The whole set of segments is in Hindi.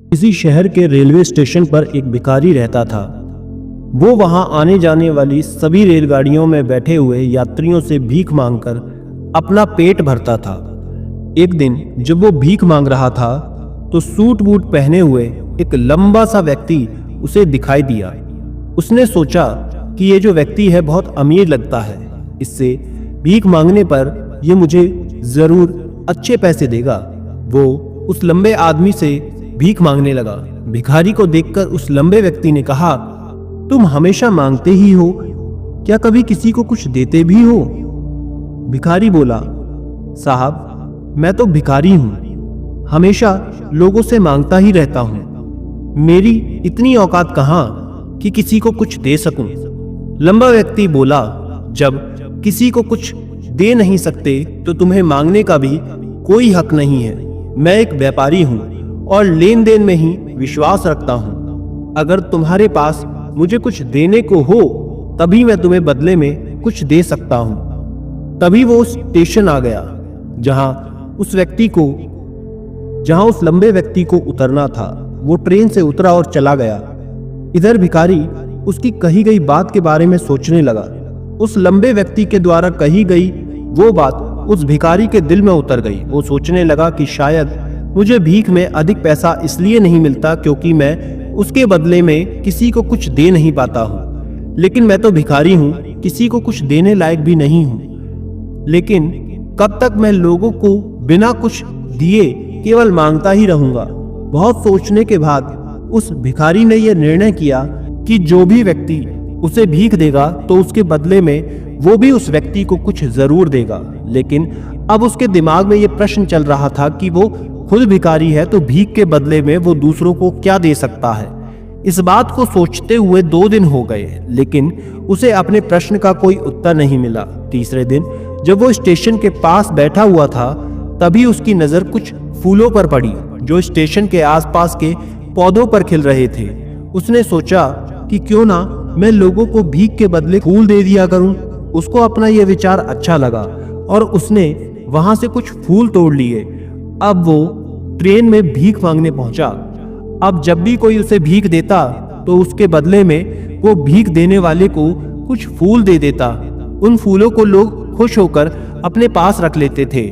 किसी शहर के रेलवे स्टेशन पर एक भिखारी रहता था। वो वहां आने जाने वाली सभी रेलगाड़ियों में बैठे हुए यात्रियों से भीख मांगकर अपना पेट भरता था। एक दिन जब वो भीख मांग रहा था तो सूट बूट पहने हुए एक लंबा सा व्यक्ति उसे दिखाई दिया। उसने सोचा कि ये जो व्यक्ति है बहुत अमीर लगता है, इससे भीख मांगने पर ये मुझे जरूर अच्छे पैसे देगा। वो उस लंबे आदमी से भीख मांगने लगा। भिखारी को देखकर उस लंबे व्यक्ति ने कहा, तुम हमेशा मांगते ही हो, क्या कभी किसी को कुछ देते भी हो? भिखारी बोला, साहब मैं तो भिखारी हूं, हमेशा लोगों से मांगता ही रहता हूं। मेरी इतनी औकात कहां कि किसी को कुछ दे सकूं। लंबा व्यक्ति बोला, जब किसी को कुछ दे नहीं सकते तो तुम्हें मांगने का भी कोई हक नहीं है। मैं एक व्यापारी हूं और लेन देन में ही विश्वास रखता हूं। अगर तुम्हारे पास मुझे कुछ देने को हो तभी मैं तुम्हें बदले में कुछ दे सकता हूं। तभी वो स्टेशन आ गया जहां उस लंबे व्यक्ति को उतरना था। वो ट्रेन से उतरा और चला गया। इधर भिखारी उसकी कही गई बात के बारे में सोचने लगा। उस लंबे व्यक्ति के द्वारा कही गई वो बात उस भिखारी के दिल में उतर गई। वो सोचने लगा कि शायद मुझे भीख में अधिक पैसा इसलिए नहीं मिलता क्योंकि मैं उसके बदले में किसी को कुछ दे नहीं पाता हूँ। लेकिन मैं तो भिखारी हूँ, किसी को कुछ देने लायक भी नहीं हूँ। लेकिन कब तक मैं लोगों को बिना कुछ दिए केवल मांगता ही रहूंगा? बहुत सोचने के बाद उस भिखारी ने यह निर्णय किया कि जो भी व्यक्ति उसे भीख देगा तो उसके बदले में वो भी उस व्यक्ति को कुछ जरूर देगा। लेकिन अब उसके दिमाग में यह प्रश्न चल रहा था कि वो खुद भिखारी है तो भीख के बदले में वो दूसरों को क्या दे सकता है। इस बात को सोचते हुए 2 दिन हो गए, लेकिन उसे अपने प्रश्न का कोई उत्तर नहीं मिला। तीसरे दिन जब वो स्टेशन के पास बैठा हुआ था तभी उसकी नजर कुछ फूलों पर पड़ी जो स्टेशन के आसपास के पौधों पर खिल रहे थे। उसने सोचा कि क्यों ना मैं लोगों को भीख के बदले फूल दे दिया करूं। उसको अपना यह विचार अच्छा लगा और उसने वहां से कुछ फूल तोड़ लिए। अब वो ट्रेन में भीख मांगने पहुंचा। अब जब भी कोई उसे भीख देता तो उसके बदले में वो भीख देने वाले को कुछ फूल दे देता। उन फूलों को लोग खुश होकर अपने पास रख लेते थे।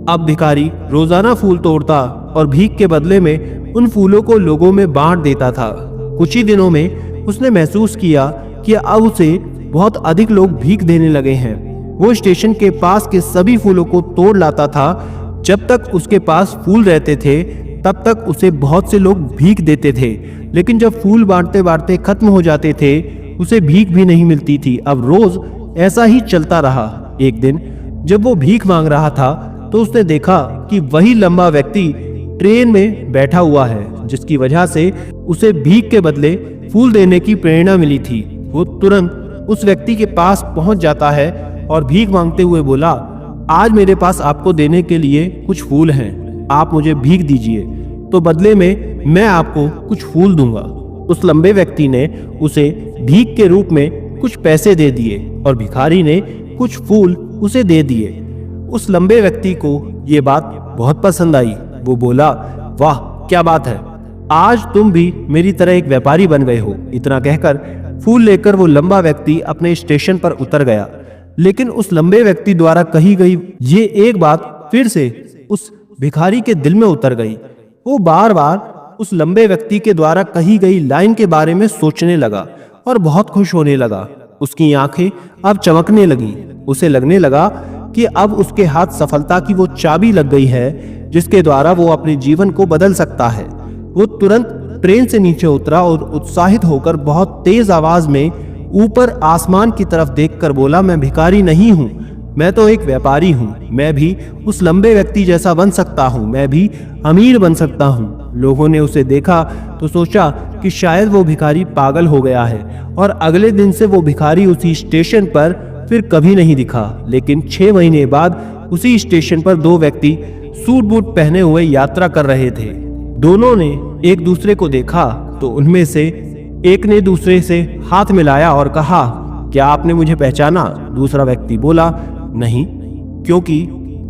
अब भिखारी रोजाना फूल तोड़ता और भीख के बदले में उन फूलों को लोगों में बांट देता था। कुछ ही दिनों में उसने महसूस किया कि अब उसे बहुत अधिक लोग भीख देने लगे हैं। वो स्टेशन के पास के सभी फूलों को तोड़ लाता था। जब तक उसके पास फूल रहते थे तब तक उसे बहुत से लोग भीख देते थे, लेकिन जब फूल बांटते बांटते खत्म हो जाते थे उसे भीख भी नहीं मिलती थी। अब रोज ऐसा ही चलता रहा। एक दिन जब वो भीख मांग रहा था तो उसने देखा कि वही लंबा व्यक्ति ट्रेन में बैठा हुआ है, जिसकी वजह से उसे भीख के बदले फूल देने की प्रेरणा मिली थी। वो तुरंत उस व्यक्ति के पास पहुंच जाता है और भीख मांगते हुए बोला, आज मेरे पास आपको देने के लिए कुछ फूल हैं, आप मुझे भीख दीजिए तो बदले में मैं आपको कुछ फूल दूंगा। उस लंबे व्यक्ति ने उसे भीख के रूप में कुछ पैसे दे दिए और भिखारी ने कुछ फूल उसे दे दिए। उस लंबे व्यक्ति को ये बात बहुत पसंद आई। वो बोला, वाह क्या बात है, आज तुम भी मेरी तरह एक व्यापारी बन गए हो। इतना कहकर फूल लेकर वो लंबा व्यक्ति अपने स्टेशन पर उतर गया। लेकिन उस लंबे व्यक्ति द्वारा कही गई ये एक बात फिर से उस भिखारी के दिल में उतर गई। वो बार बार उस लंबे व्यक्ति के द्वारा कही गई लाइन के बारे में सोचने लगा और बहुत खुश होने लगा। उसकी आंखें अब चमकने लगी। उसे लगने लगा कि अब उसके हाथ सफलता की वो चाबी लग गई है जिसके द्वारा वो अपने जीवन को बदल सकता है। वो तुरंत ट्रेन से नीचे उतरा और उत्साहित होकर बहुत तेज आवाज में ऊपर आसमान की तरफ देखकर बोला, मैं भिखारी नहीं हूँ, मैं तो एक व्यापारी हूँ। मैं भी उस लंबे व्यक्ति जैसा बन सकता हूँ, मैं भी अमीर बन सकता हूँ। लोगों ने उसे देखा तो सोचा कि शायद वो भिखारी पागल हो गया है और अगले दिन से वो भिखारी उसी स्टेशन पर फिर कभी नहीं दिखा। लेकिन 6 महीने बाद उसी स्टेशन पर 2 व्यक्ति सूट बूट पहने हुए यात्रा कर रहे थे। दोनों ने एक दूसरे को देखा तो उनमें से एक ने दूसरे से हाथ मिलाया और कहा, क्या आपने मुझे पहचाना? दूसरा व्यक्ति बोला, नहीं, क्योंकि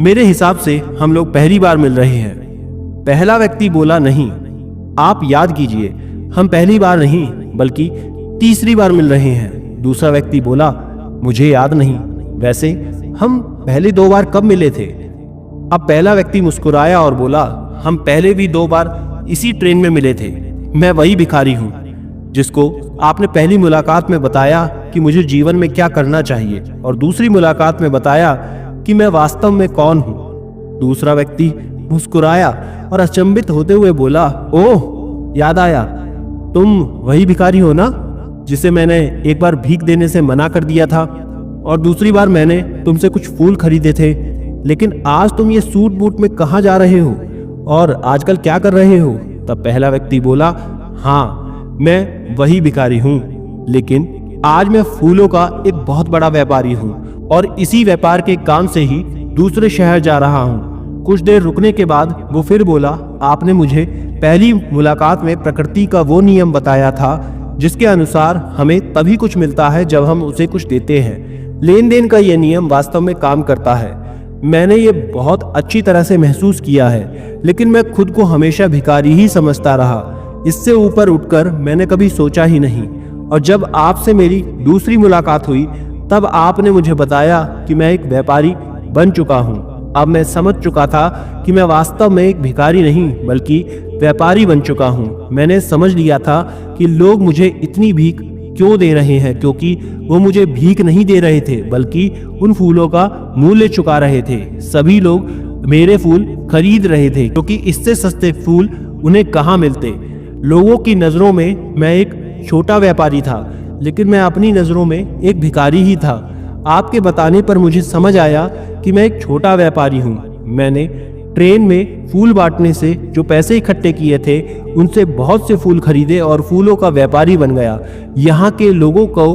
मेरे हिसाब से हम लोग पहली बार मिल रहे हैं। पहला व्यक्ति बोला, नहीं, आप याद कीजिए, हम पहली बार नहीं बल्कि तीसरी बार मिल रहे हैं। दूसरा व्यक्ति बोला, मुझे याद नहीं, वैसे हम पहले 2 बार कब मिले थे? अब पहला व्यक्ति मुस्कुराया और बोला, हम पहले भी 2 बार इसी ट्रेन में मिले थे। मैं वही भिखारी हूँ जिसको आपने पहली मुलाकात में बताया कि मुझे जीवन में क्या करना चाहिए, और दूसरी मुलाकात में बताया कि मैं वास्तव में कौन हूँ। दूसरा व्यक्ति मुस्कुराया और अचंभित होते हुए बोला, ओह, याद आया, तुम वही भिखारी हो ना जिसे मैंने एक बार भीख देने से मना कर दिया था, और दूसरी बार मैंने तुमसे कुछ फूल खरीदे थे। लेकिन आज तुम ये सूट बूट में कहाँ जा रहे हो और आजकल क्या कर रहे हो? तब पहला व्यक्ति बोला, हाँ, मैं वही भिखारी हूँ, लेकिन आज मैं फूलों का एक बहुत बड़ा व्यापारी हूँ और इसी व्यापार के काम से ही दूसरे शहर जा रहा हूँ। कुछ देर रुकने के बाद वो फिर बोला, आपने मुझे पहली मुलाकात में प्रकृति का वो नियम बताया था जिसके अनुसार हमें तभी कुछ मिलता है जब हम उसे कुछ देते हैं। लेन देन का ये नियम वास्तव में काम करता है। मैंने ये बहुत अच्छी तरह से महसूस किया है, लेकिन मैं खुद को हमेशा भिखारी ही समझता रहा। इससे ऊपर उठकर मैंने कभी सोचा ही नहीं। और जब आपसे मेरी दूसरी मुलाकात हुई तब आपने मुझे बताया कि मैं एक व्यापारी बन चुका हूँ। अब मैं समझ चुका था कि मैं वास्तव में एक भिखारी नहीं बल्कि व्यापारी बन चुका हूँ। मैंने समझ लिया था कि लोग मुझे इतनी भीख क्यों दे रहे हैं, क्योंकि वो मुझे भीख नहीं दे रहे थे बल्कि उन फूलों का मूल्य चुका रहे थे। सभी लोग मेरे फूल खरीद रहे थे क्योंकि इससे सस्ते फूल उन्हें कहाँ मिलते। लोगों की नज़रों में मैं एक छोटा व्यापारी था, लेकिन मैं अपनी नज़रों में एक भिखारी ही था। आपके बताने पर मुझे समझ आया कि मैं एक छोटा व्यापारी हूँ। मैंने ट्रेन में फूल बांटने से जो पैसे इकट्ठे किए थे उनसे बहुत से फूल खरीदे और फूलों का व्यापारी बन गया। यहाँ के लोगों को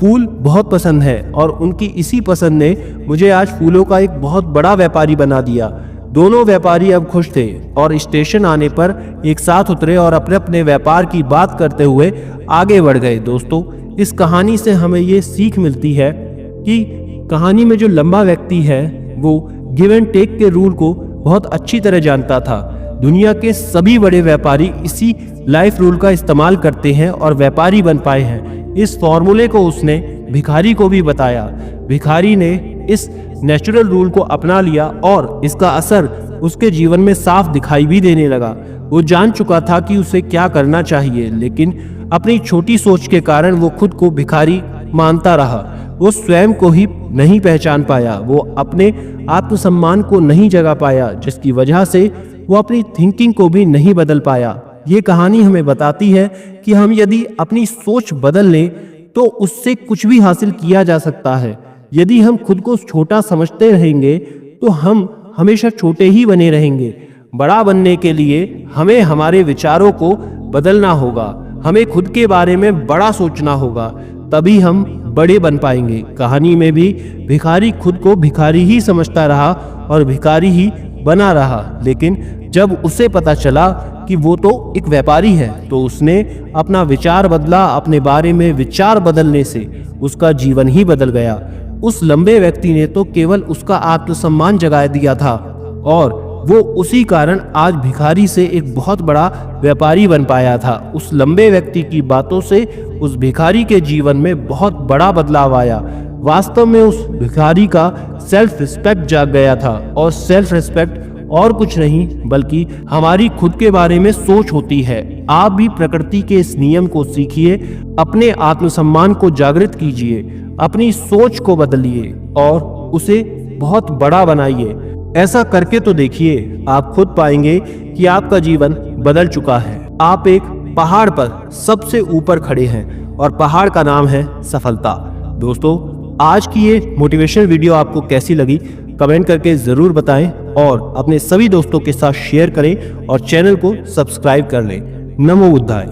फूल बहुत पसंद है और उनकी इसी पसंद ने मुझे आज फूलों का एक बहुत बड़ा व्यापारी बना दिया। दोनों व्यापारी अब खुश थे और स्टेशन आने पर एक साथ उतरे और अपने अपने व्यापार की बात करते हुए आगे बढ़ गए। दोस्तों, इस कहानी से हमें ये सीख मिलती है कि कहानी में जो लंबा व्यक्ति है वो गिव एंड टेक के रूल को बहुत अच्छी तरह जानता था। दुनिया के सभी बड़े व्यापारी इसी लाइफ रूल का इस्तेमाल करते हैं और व्यापारी बन पाए हैं। इस फॉर्मूले को उसने भिखारी को भी बताया। भिखारी ने इस नेचुरल रूल को अपना लिया और इसका असर उसके जीवन में साफ दिखाई भी देने लगा। वो जान चुका था कि उसे क्या करना चाहिए, लेकिन अपनी छोटी सोच के कारण वो खुद को भिखारी मानता रहा। वो स्वयं को ही नहीं पहचान पाया, वो अपने आत्मसम्मान को नहीं जगा पाया, जिसकी वजह से वो अपनी थिंकिंग को भी नहीं बदल पाया। ये कहानी हमें बताती है कि हम यदि अपनी सोच बदल लें तो उससे कुछ भी हासिल किया जा सकता है। यदि हम खुद को छोटा समझते रहेंगे तो हम हमेशा छोटे ही बने रहेंगे। बड़ा बनने के लिए हमें हमारे विचारों को बदलना होगा, हमें खुद के बारे में बड़ा सोचना होगा, तभी हम बड़े बन पाएंगे। कहानी में भी भिखारी खुद को भिखारी ही समझता रहा और भिखारी ही बना रहा, लेकिन जब उसे पता चला कि वो तो एक व्यापारी है तो उसने अपना विचार बदला। अपने बारे में विचार बदलने से उसका जीवन ही बदल गया। उस लंबे व्यक्ति ने तो केवल उसका आत्मसम्मान जगा दिया था और वो उसी कारण आज भिखारी से एक बहुत बड़ा व्यापारी बन पाया था। उस लंबे व्यक्ति की बातों से उस भिखारी के जीवन में बहुत बड़ा बदलाव आया। वास्तव में उस भिखारी का सेल्फ रिस्पेक्ट जाग गया था और सेल्फ रिस्पेक्ट और कुछ नहीं बल्कि हमारी खुद के बारे में सोच होती है। आप भी प्रकृति के इस नियम को सीखिए, अपने आत्मसम्मान को जागृत कीजिए, अपनी सोच को बदलिए और उसे बहुत बड़ा बनाइए। ऐसा करके तो देखिए, आप खुद पाएंगे कि आपका जीवन बदल चुका है। आप एक पहाड़ पर सबसे ऊपर खड़े हैं और पहाड़ का नाम है सफलता। दोस्तों, आज की ये मोटिवेशनल वीडियो आपको कैसी लगी कमेंट करके जरूर बताएं और अपने सभी दोस्तों के साथ शेयर करें और चैनल को सब्सक्राइब कर लें। नमो बुद्धाय।